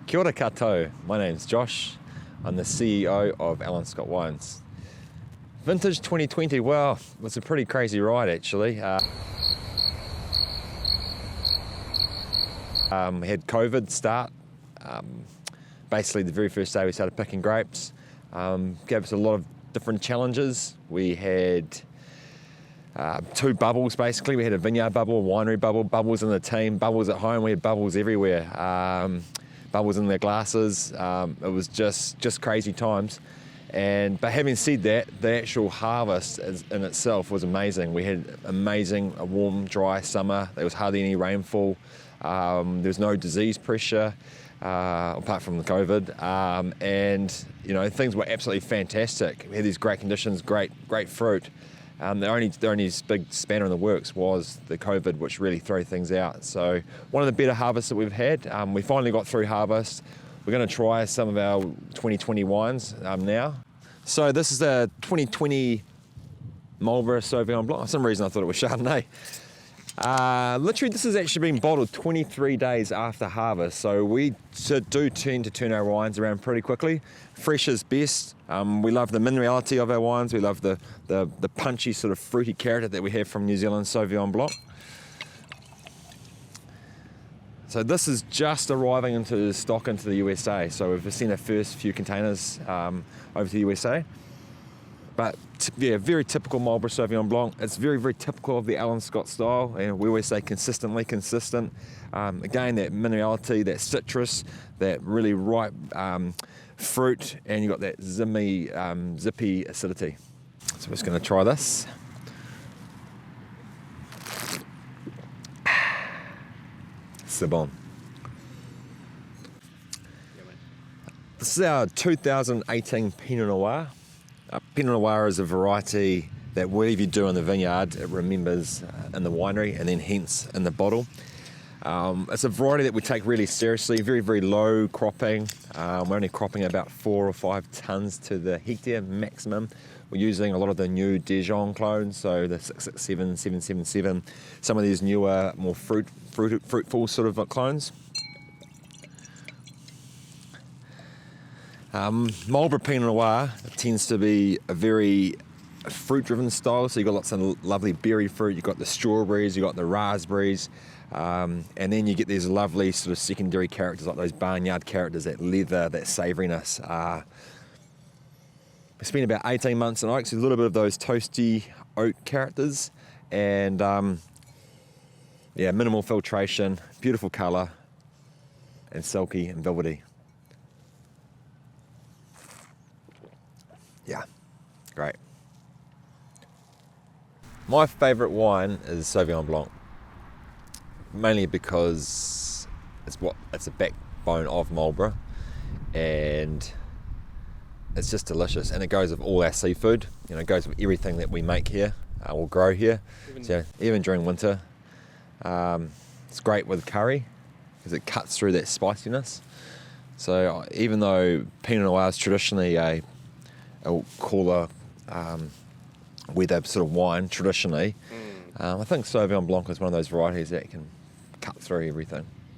Kia ora koutou, my name's Josh. I'm the CEO of Allan Wines. Vintage 2020, well, it was a pretty crazy ride actually. We had COVID start. Basically the very first day we started picking grapes. Gave us a lot of different challenges. We had two bubbles basically. We had a vineyard bubble, a winery bubble, bubbles in the team, bubbles at home. We had bubbles everywhere. Bubbles in their glasses. It was just crazy times. But having said that, the actual harvest in itself was amazing. We had amazing, a warm, dry summer. There was hardly any rainfall. There was no disease pressure, apart from the COVID. And you know, things were absolutely fantastic. We had these great conditions, great fruit. The only big spanner in the works was the COVID, which really threw things out. So one of the better harvests that we've had. We finally got through harvest. We're going to try some of our 2020 wines now. So this is the 2020 Marlborough Sauvignon Blanc. For some reason I thought it was Chardonnay. Literally this has actually been bottled 23 days after harvest. So we do tend to turn our wines around pretty quickly. Fresh is best. We love the minerality of our wines. We love the punchy sort of fruity character that we have from New Zealand Sauvignon Blanc. So this is just arriving into stock into the USA. So we've seen our first few containers over to the USA. But yeah, very typical Marlborough Sauvignon Blanc. It's very typical of the Allan Scott style. And we always say consistently consistent. Again, that minerality, that citrus, that really ripe fruit, and you've got that zippy acidity. So we're just going to try this. C'est bon. This is our 2018 Pinot Noir. Pinot Noir is a variety that whatever you do in the vineyard, it remembers in the winery and then hence in the bottle. It's a variety that we take really seriously, very low cropping. We're only cropping about 4 or 5 tons to the hectare maximum. We're using a lot of the new Dijon clones, so the 667, 777, some of these newer, more fruitful sort of clones. Marlborough Pinot Noir tends to be a very fruit-driven style, so you've got lots of lovely berry fruit, you've got the strawberries, you've got the raspberries, and then you get these lovely sort of secondary characters like those barnyard characters, that leather, that savouriness. We spent about 18 months in oaks, a little bit of those toasty oak characters, and yeah, minimal filtration, beautiful colour, and silky and velvety. Yeah, great. My favourite wine is Sauvignon Blanc, mainly because it's a backbone of Marlborough, and it's just delicious, and it goes with all our seafood. You know, it goes with everything that we make here or grow here. Even during winter, it's great with curry because it cuts through that spiciness. So even though Pinot Noir is traditionally a cooler weather sort of wine traditionally, I think Sauvignon Blanc is one of those varieties that can cut through everything.